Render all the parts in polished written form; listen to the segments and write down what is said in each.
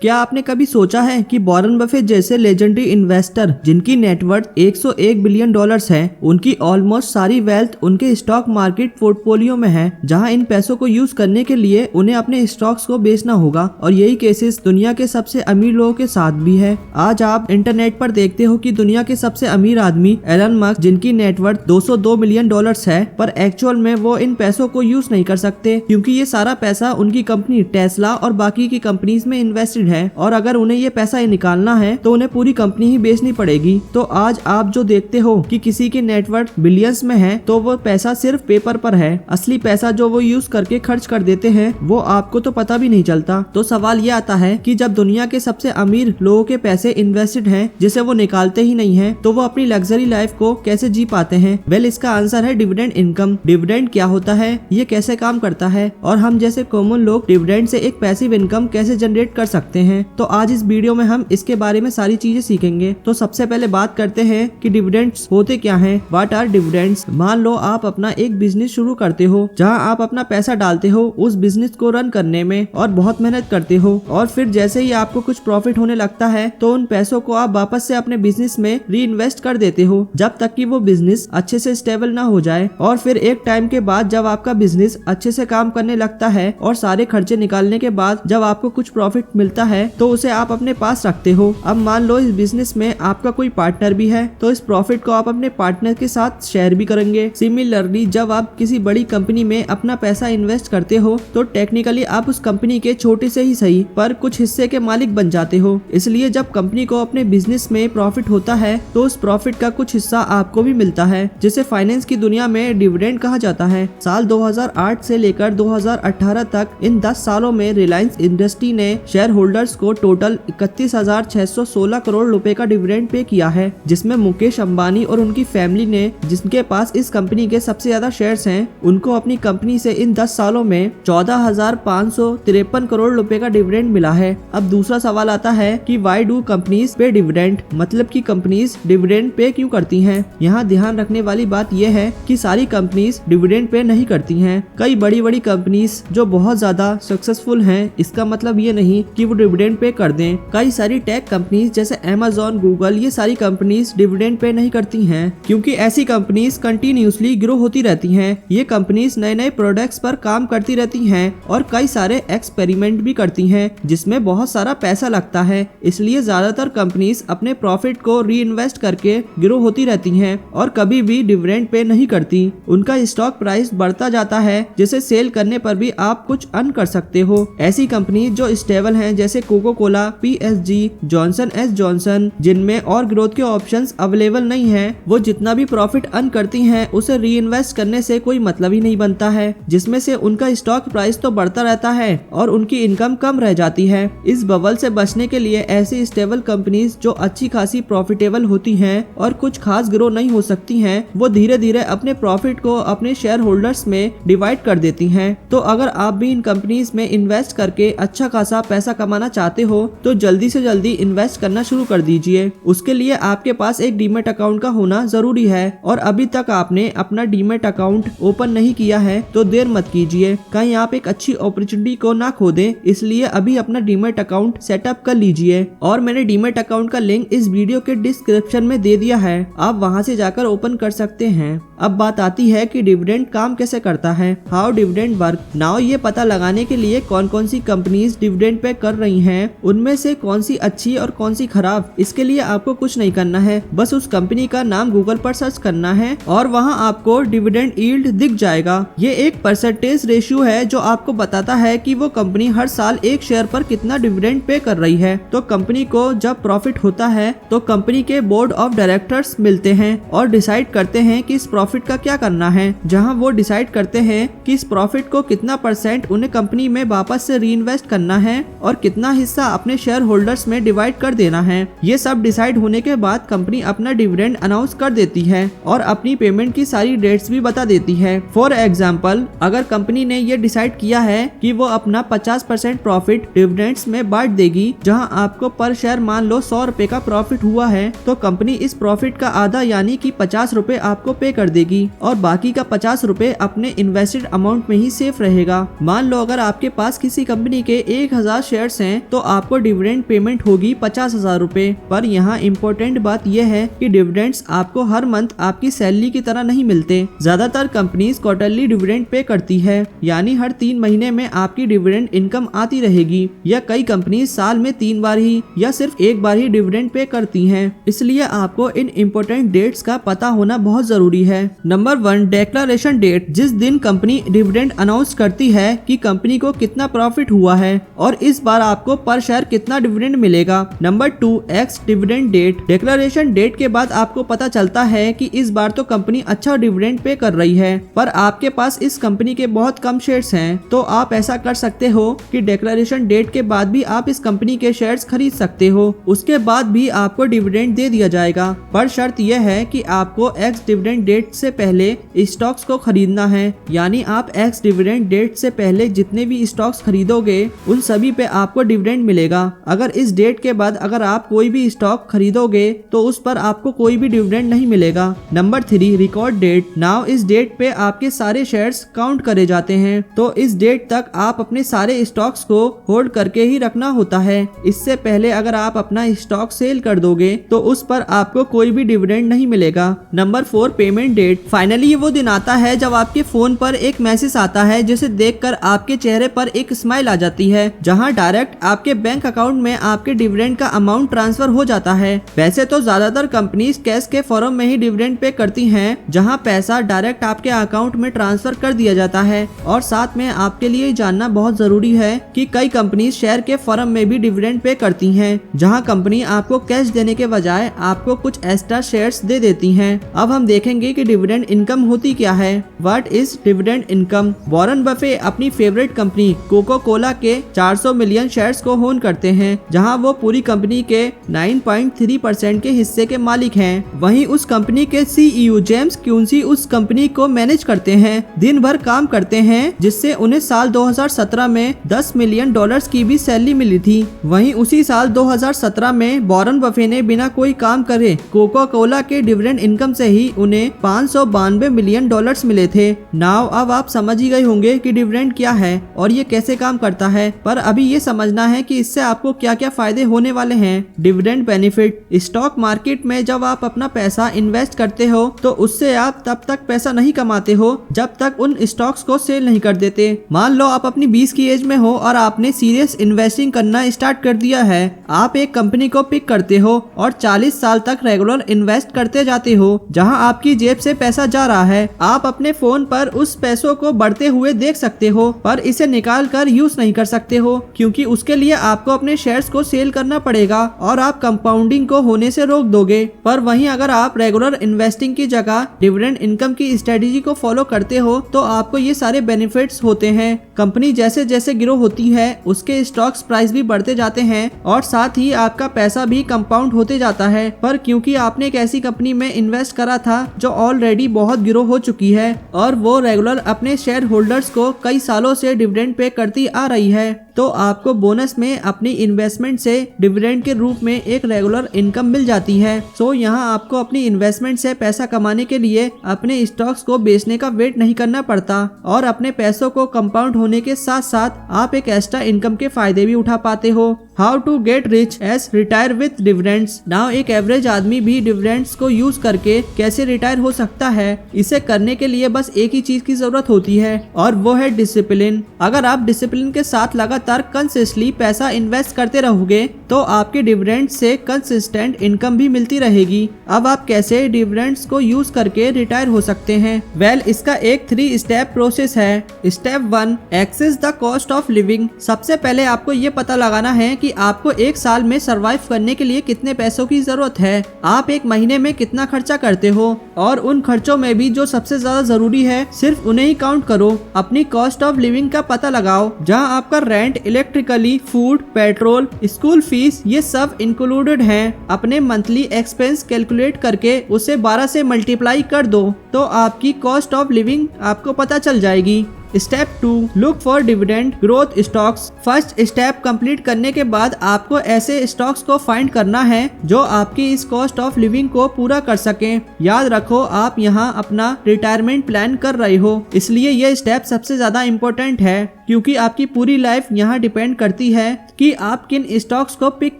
क्या आपने कभी सोचा है कि वॉरेन बफेट जैसे लेजेंडरी इन्वेस्टर जिनकी नेटवर्थ 101 बिलियन डॉलर्स है, उनकी ऑलमोस्ट सारी वेल्थ उनके स्टॉक मार्केट पोर्टफोलियो में है, जहां इन पैसों को यूज करने के लिए उन्हें अपने स्टॉक्स को बेचना होगा। और यही केसेस दुनिया के सबसे अमीर लोगों के साथ भी है। आज आप इंटरनेट पर देखते हो कि दुनिया के सबसे अमीर आदमी एलन मस्क, जिनकी नेटवर्थ 202 बिलियन डॉलर्स है, पर एक्चुअल में वो इन पैसों को यूज नहीं कर सकते क्योंकि ये सारा पैसा उनकी कंपनी टेस्ला और बाकी की कंपनीज में इन्वेस्टेड है, और अगर उन्हें ये पैसा निकालना है तो उन्हें पूरी कंपनी ही बेचनी पड़ेगी। तो आज आप जो देखते हो कि किसी की नेटवर्थ बिलियंस में है, तो वो पैसा सिर्फ पेपर पर है। असली पैसा जो वो यूज करके खर्च कर देते हैं वो आपको तो पता भी नहीं चलता। तो सवाल ये आता है कि जब दुनिया के सबसे अमीर लोगों के पैसे इन्वेस्टेड हैं जिसे वो निकालते ही नहीं है, तो वो अपनी लग्जरी लाइफ को कैसे जी पाते हैं? वेल, इसका आंसर है डिविडेंड इनकम। डिविडेंड क्या होता है, ये कैसे काम करता है, और हम जैसे कॉमन लोग डिविडेंड से एक पैसिव इनकम कैसे जनरेट कर सकते हैं। तो आज इस वीडियो में हम इसके बारे में सारी चीजें सीखेंगे। तो सबसे पहले बात करते हैं कि डिविडेंड्स होते क्या हैं। What are dividends? मान लो आप अपना एक बिजनेस शुरू करते हो जहां आप अपना पैसा डालते हो उस बिजनेस को रन करने में और बहुत मेहनत करते हो, और फिर जैसे ही आपको कुछ प्रॉफिट होने लगता है तो उन पैसों को आप वापस से अपने बिजनेस में री इन्वेस्ट कर देते हो जब तक कि वो बिजनेस अच्छे से स्टेबल ना हो जाए। और फिर एक टाइम के बाद जब आपका बिजनेस अच्छे से काम करने लगता है और सारे खर्चे निकालने के बाद जब आपको कुछ प्रॉफिट मिलता है तो उसे आप अपने पास रखते हो। अब मान लो इस बिजनेस में आपका कोई पार्टनर भी है, तो इस प्रॉफिट को आप अपने पार्टनर के साथ शेयर भी करेंगे। सिमिलरली जब आप किसी बड़ी कंपनी में अपना पैसा इन्वेस्ट करते हो तो टेक्निकली आप उस कंपनी के छोटे से ही सही पर कुछ हिस्से के मालिक बन जाते हो। इसलिए जब कंपनी को अपने बिजनेस में प्रॉफिट होता है तो उस प्रॉफिट का कुछ हिस्सा आपको भी मिलता है, जिसे फाइनेंस की दुनिया में डिविडेंड कहा जाता है। साल 2008 से लेकर 2018 तक इन 10 सालों में रिलायंस इंडस्ट्री ने शेयर होल्डर्स को टोटल 31,616 करोड़ रुपए का डिविडेंड पे किया है, जिसमें मुकेश अंबानी और उनकी फैमिली ने, जिनके पास इस कंपनी के सबसे ज्यादा शेयर्स हैं, उनको अपनी कंपनी से इन 10 सालों में 14,553 करोड़ रुपए का डिविडेंड मिला है। अब दूसरा सवाल आता है कि व्हाई डू कंपनीज पे डिविडेंड, मतलब कि कंपनीज डिविडेंड पे क्यों करती हैं? यहाँ ध्यान रखने वाली बात यह है कि सारी कंपनीज डिविडेंड पे नहीं करती हैं। कई बड़ी बड़ी कंपनीज जो बहुत ज्यादा सक्सेसफुल हैं, इसका मतलब ये नहीं कि वो डिविडेंड पे कर दें। कई सारी टेक कंपनीज जैसे अमेज़न, गूगल, ये सारी कंपनीज डिविडेंड पे नहीं करती हैं क्योंकि ऐसी कंपनीज कंटिन्यूसली ग्रो होती रहती हैं। ये कंपनीज नए नए प्रोडक्ट्स पर काम करती रहती हैं और कई सारे एक्सपेरिमेंट भी करती हैं जिसमें बहुत सारा पैसा लगता है। इसलिए ज्यादातर कंपनीज अपने प्रॉफिट को री इन्वेस्ट करके ग्रो होती रहती हैं और कभी भी डिविडेंड पे नहीं करती। उनका स्टॉक प्राइस बढ़ता जाता है जिसे सेल करने पर भी आप कुछ अर्न कर सकते हो। ऐसी कंपनी जो स्टेबल हैं जैसे कोको कोला, PSG, जॉनसन एस जॉनसन, जिनमें और ग्रोथ के ऑप्शंस अवेलेबल नहीं है, वो जितना भी प्रॉफिट अर्न करती हैं उसे री इन्वेस्ट करने से कोई मतलब ही नहीं बनता है, जिसमें से उनका स्टॉक प्राइस तो बढ़ता रहता है और उनकी इनकम कम रह जाती है। इस बबल से बचने के लिए ऐसी स्टेबल कंपनीज जो अच्छी खासी प्रॉफिटेबल होती हैं और कुछ खास ग्रो नहीं हो सकती हैं, वो धीरे धीरे अपने प्रॉफिट को अपने शेयर होल्डर्स में डिवाइड कर देती हैं। तो अगर आप भी इन कंपनीज में इन्वेस्ट करके अच्छा खासा पैसा कमाना चाहते हो तो जल्दी से जल्दी इन्वेस्ट करना शुरू कर दीजिए। उसके लिए आपके पास एक डीमैट अकाउंट का होना जरूरी है, और अभी तक आपने अपना डीमैट अकाउंट ओपन नहीं किया है तो देर मत कीजिए, कहीं आप एक अच्छी अपॉर्चुनिटी को ना खो दें। इसलिए अभी अपना डीमैट अकाउंट सेटअप कर लीजिए, और मैंने डीमैट अकाउंट का लिंक इस वीडियो के डिस्क्रिप्शन में दे दिया है, आप वहां से जाकर ओपन कर सकते हैं। अब बात आती है कि डिविडेंड काम कैसे करता है, हाउ डिविडेंड वर्क। नाउ ये पता लगाने के लिए कौन कौन सी कंपनीज डिविडेंड पे कर रही हैं, उनमें से कौन सी अच्छी और कौन सी खराब, इसके लिए आपको कुछ नहीं करना है, बस उस कंपनी का नाम गूगल पर सर्च करना है और वहां आपको डिविडेंड यील्ड दिख जाएगा। ये एक परसेंटेज रेशियो है जो आपको बताता है कि वो कंपनी हर साल एक शेयर पर कितना डिविडेंड पे कर रही है। तो कंपनी को जब प्रॉफिट होता है तो कंपनी के बोर्ड ऑफ डायरेक्टर्स मिलते हैं और डिसाइड करते हैं कि इस प्रॉफिट का क्या करना है, जहां वो डिसाइड करते हैं कि इस प्रॉफिट को कितना % उन्हें कंपनी में वापस से री इन्वेस्ट करना है और कितना हिस्सा अपने शेयर होल्डर्स में डिवाइड कर देना है। ये सब डिसाइड होने के बाद कंपनी अपना डिविडेंड अनाउंस कर देती है और अपनी पेमेंट की सारी डेट्स भी बता देती है। फॉर एग्जाम्पल, अगर कंपनी ने ये डिसाइड किया है कि वो अपना 50% प्रॉफिट डिविडेंड्स में बांट देगी, जहां आपको पर शेयर मान लो 100 रुपए का प्रॉफिट हुआ है, तो कंपनी इस प्रॉफिट का आधा यानी कि 50 रुपए आपको पे कर देगी और बाकी का 50 रुपए अपने इन्वेस्टेड अमाउंट में ही सेफ रहेगा। मान लो अगर आपके पास किसी कंपनी के 1000 शेयर्स हैं हैं तो आपको डिविडेंड पेमेंट होगी 50,000 रुपए। पर यहाँ इम्पोर्टेंट बात यह है कि डिविडेंड्स आपको हर मंथ आपकी सैलरी की तरह नहीं मिलते। ज्यादातर कंपनीज क्वार्टरली डिविडेंड पे करती है, यानी हर 3 महीने में आपकी डिविडेंड इनकम आती रहेगी, या कई कंपनीज साल में 3 बार ही या सिर्फ 1 बार ही डिविडेंड पे करती हैं। इसलिए आपको इन इम्पोर्टेंट डेट्स का पता होना बहुत जरूरी है। नंबर 1, डिक्लेरेशन डेट, जिस दिन कंपनी डिविडेंड अनाउंस करती है कि कंपनी को कितना प्रॉफिट हुआ है और इस बार आपको पर शेयर कितना डिविडेंड मिलेगा। Number 2, ex dividend date, declaration date के बाद आपको पता चलता है कि इस बार तो कंपनी अच्छा डिविडेंड पे कर रही है, पर आपके पास इस कंपनी के बहुत कम शेयर्स हैं, तो आप ऐसा कर सकते हो कि डिक्लेरेशन डेट के बाद भी आप इस कंपनी के शेयर्स खरीद सकते हो। उसके बाद भी आपको डिविडेंड दे दिया जाएगा, पर शर्त यह है कि आपको एक्स डिविडेंड डेट से पहले स्टॉक्स को खरीदना है। यानी आप एक्स डिविडेंड डेट से पहले जितने भी स्टॉक्स खरीदोगे उन सभी पे आपको डिविडेंड मिलेगा। अगर इस डेट के बाद अगर आप कोई भी स्टॉक खरीदोगे तो उस पर आपको कोई भी डिविडेंड नहीं मिलेगा। नंबर 3, रिकॉर्ड डेट, नाउ इस डेट पे आपके सारे शेयर्स काउंट करे जाते हैं, तो इस डेट तक आप अपने सारे स्टॉक्स को होल्ड करके ही रखना होता है। इससे पहले अगर आप अपना स्टॉक सेल कर दोगे तो उस पर आपको कोई भी डिविडेंड नहीं मिलेगा। नंबर 4, पेमेंट डेट, फाइनली ये वो दिन आता है जब आपके फोन पर एक मैसेज आता है जिसे देखकर आपके चेहरे पर एक स्माइल आ जाती है, जहां डायरेक्ट आपके बैंक अकाउंट में आपके डिविडेंड का अमाउंट ट्रांसफर हो जाता है। वैसे तो ज्यादातर कंपनीज कैश के फॉर्म में ही डिविडेंड पे करती हैं, जहां पैसा डायरेक्ट आपके अकाउंट में ट्रांसफर कर दिया जाता है। और साथ में आपके लिए जानना बहुत जरूरी है कि कई कंपनीज शेयर के फॉर्म में भी डिविडेंड पे करती हैं, जहां कंपनी आपको कैश देने के बजाय आपको कुछ एक्स्ट्रा शेयर्स दे देती हैं। अब हम देखेंगे कि डिविडेंड इनकम होती क्या है। What is dividend income? Warren Buffett अपनी फेवरेट कंपनी कोको कोला के 400 मिलियन शेयर्स को ओन करते हैं, जहां वो पूरी कंपनी के 9.3% के हिस्से के मालिक हैं। वहीं उस कंपनी के CEO जेम्स क्यूंसी उस कंपनी को मैनेज करते हैं, दिन भर काम करते हैं, जिससे उन्हें साल 2017 में $10 मिलियन की भी सैलरी मिली थी। वहीं उसी साल 2017 में वॉरेन बफे ने बिना कोई काम करे कोको कोला के डिविडेंड इनकम से ही उन्हें $592 मिलियन मिले थे। नाउ अब आप समझ ही गए होंगे कि डिविडेंड क्या है और ये कैसे काम करता है, पर अभी ये समझना है कि इससे आपको क्या क्या फायदे होने वाले हैं। डिविडेंड बेनिफिट, स्टॉक मार्केट में जब आप अपना पैसा इन्वेस्ट करते हो तो उससे आप तब तक पैसा नहीं कमाते हो जब तक उन स्टॉक्स को सेल नहीं कर देते। मान लो आप अपनी 20 की एज में हो और आपने सीरियस इन्वेस्टिंग करना स्टार्ट कर दिया है। आप एक कंपनी को पिक करते हो और 40 साल तक रेगुलर इन्वेस्ट करते जाते हो, जहां आपकी जेब से पैसा जा रहा है। आप अपने फोन पर उस पैसों को बढ़ते हुए देख सकते हो, पर इसे निकाल कर यूज नहीं कर सकते हो, क्योंकि उसके लिए आपको अपने शेयर्स को सेल करना पड़ेगा और आप कंपाउंडिंग को होने से रोक दोगे। पर वहीं अगर आप रेगुलर इन्वेस्टिंग की जगह डिविडेंड इनकम की स्ट्रेटेजी को फॉलो करते हो तो आपको ये सारे बेनिफिट्स होते हैं। कंपनी जैसे जैसे ग्रो होती है उसके स्टॉक्स प्राइस भी बढ़ते जाते हैं और साथ ही आपका पैसा भी कंपाउंड होते जाता है। पर क्योंकि आपने एक ऐसी कंपनी में इन्वेस्ट करा था जो ऑलरेडी बहुत ग्रो हो चुकी है और वो रेगुलर अपने शेयर होल्डर्स को कई सालों से डिविडेंड पे करती आ रही है, तो आपको बोनस में अपनी इन्वेस्टमेंट से डिविडेंड के रूप में एक रेगुलर इनकम मिल जाती है। सो यहाँ आपको अपनी इन्वेस्टमेंट से पैसा कमाने के लिए अपने स्टॉक्स को बेचने का वेट नहीं करना पड़ता और अपने पैसों को कंपाउंड होने के साथ साथ आप एक एक्स्ट्रा इनकम के फायदे भी उठा पाते हो। How to get rich as retire with dividends. Now एक एवरेज आदमी भी डिविडेंड्स को यूज करके कैसे रिटायर हो सकता है, इसे करने के लिए बस एक ही चीज की जरूरत होती है और वो है डिसिप्लिन। अगर आप डिसिप्लिन के साथ लगातार कंसिस्टेंटली पैसा इन्वेस्ट करते रहोगे तो आपके डिविडेंड से कंसिस्टेंट इनकम भी मिलती रहेगी। अब आप कैसे डिविडेंड्स को यूज करके रिटायर हो सकते हैं? वेल, इसका एक 3 स्टेप प्रोसेस है। Step 1, access the cost of living. सबसे पहले आपको ये पता लगाना है कि आपको एक साल में सरवाइव करने के लिए कितने पैसों की जरूरत है। आप एक महीने में कितना खर्चा करते हो और उन खर्चों में भी जो सबसे ज्यादा जरूरी है सिर्फ उन्हें ही काउंट करो। अपनी कॉस्ट ऑफ लिविंग का पता लगाओ, जहां आपका rent, electrically, food, petrol, school fees ये सब इंक्लूडेड हैं। अपने मंथली एक्सपेंस कैलकुलेट करके उसे 12 से मल्टीप्लाई कर दो तो आपकी कॉस्ट ऑफ लिविंग आपको पता चल जाएगी। Step 2, look for dividend growth stocks. First step complete करने के बाद आपको ऐसे स्टॉक्स को फाइंड करना है जो आपकी इस कॉस्ट ऑफ लिविंग को पूरा कर सकें। याद रखो, आप यहाँ अपना रिटायरमेंट प्लान कर रहे हो, इसलिए ये स्टेप सबसे ज्यादा इम्पोर्टेंट है। क्योंकि आपकी पूरी लाइफ यहाँ डिपेंड करती है कि आप किन स्टॉक्स को पिक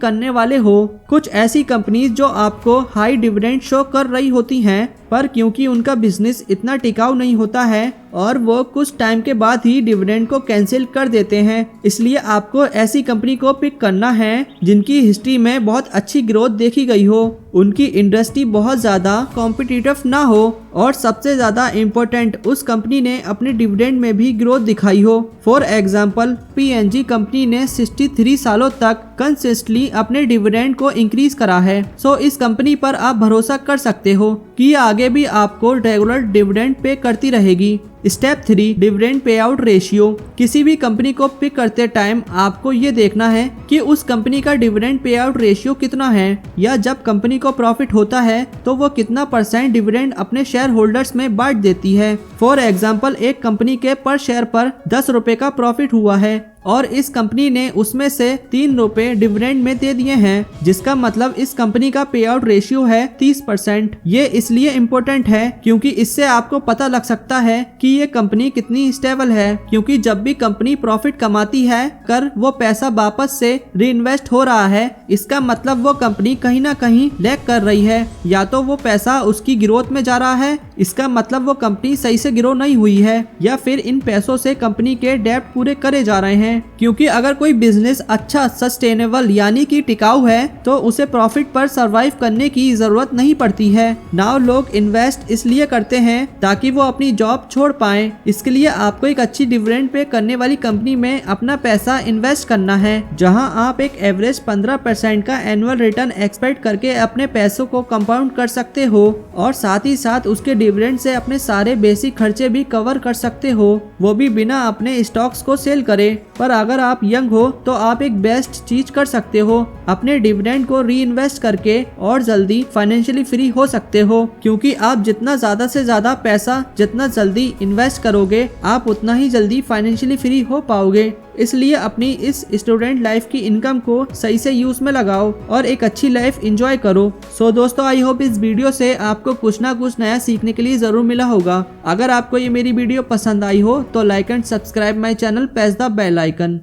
करने वाले हो। कुछ ऐसी कंपनीज जो आपको हाई डिविडेंड शो कर रही होती हैं, पर क्योंकि उनका बिजनेस इतना टिकाऊ नहीं होता है और वो कुछ टाइम के बाद ही डिविडेंड को कैंसिल कर देते हैं, इसलिए आपको ऐसी कंपनी को पिक करना है जिनकी हिस्ट्री में बहुत अच्छी ग्रोथ देखी गई हो, उनकी इंडस्ट्री बहुत ज्यादा कॉम्पिटिटिव ना हो और सबसे ज्यादा इम्पोर्टेंट उस कंपनी ने अपने डिविडेंड में भी ग्रोथ दिखाई हो। फॉर एग्जाम्पल P&G कंपनी ने 63 सालों तक कंसिस्टेंटली अपने डिविडेंड को इंक्रीज करा है। सो इस कंपनी पर आप भरोसा कर सकते हो कि आगे भी आपको रेगुलर डिविडेंड पे करती रहेगी। Step 3, dividend pay out ratio. किसी भी कंपनी को पिक करते टाइम आपको ये देखना है कि उस कंपनी का डिविडेंड पे आउट रेशियो कितना है, या जब कंपनी को प्रॉफिट होता है तो वो कितना % डिविडेंड अपने शेयर होल्डर्स में बांट देती है। फॉर एग्जाम्पल, एक कंपनी के पर शेयर पर 10 रुपए का प्रॉफिट हुआ है और इस कंपनी ने उसमें से 3 रुपए डिविडेंड में दे दिए हैं, जिसका मतलब इस कंपनी का पे आउट रेशियो है 30%। ये इसलिए इम्पोर्टेंट है क्योंकि इससे आपको पता लग सकता है कि ये कंपनी कितनी स्टेबल है, क्योंकि जब भी कंपनी प्रॉफिट कमाती है कर वो पैसा वापस से रीइन्वेस्ट हो रहा है, इसका मतलब वो कंपनी कहीं ना कहीं लैग कर रही है, या तो वो पैसा उसकी ग्रोथ में जा रहा है, इसका मतलब वो कंपनी सही से ग्रो नहीं हुई है, या फिर इन पैसों से कंपनी के डेब्ट पूरे करे जा रहे हैं। क्योंकि अगर कोई बिजनेस अच्छा सस्टेनेबल यानी कि टिकाऊ है तो उसे प्रॉफिट पर सरवाइव करने की जरूरत नहीं पड़ती है। नाउ लोग इन्वेस्ट इसलिए करते हैं ताकि वो अपनी जॉब छोड़ पाएं। इसके लिए आपको एक अच्छी डिविडेंड पे करने वाली कंपनी में अपना पैसा इन्वेस्ट करना है, जहां आप एक एवरेज 15% का एनुअल रिटर्न एक्सपेक्ट करके अपने पैसों को कंपाउंड कर सकते हो और साथ ही साथ उसके डिविडेंड से अपने सारे बेसिक खर्चे भी कवर कर सकते हो, वो भी बिना अपने स्टॉक्स को सेल करे। पर अगर आप यंग हो तो आप एक बेस्ट चीज कर सकते हो, अपने डिविडेंड को री इन्वेस्ट करके और जल्दी फाइनेंशियली फ्री हो सकते हो, क्योंकि आप जितना ज्यादा से ज्यादा पैसा जितना जल्दी इन्वेस्ट करोगे आप उतना ही जल्दी फाइनेंशियली फ्री हो पाओगे। इसलिए अपनी इस स्टूडेंट लाइफ की इनकम को सही से यूज में लगाओ और एक अच्छी लाइफ एंजॉय करो। सो दोस्तों, आई होप इस वीडियो से आपको कुछ ना कुछ नया सीखने के लिए जरूर मिला होगा। अगर आपको ये मेरी वीडियो पसंद आई हो तो like and subscribe my channel, press the bell icon.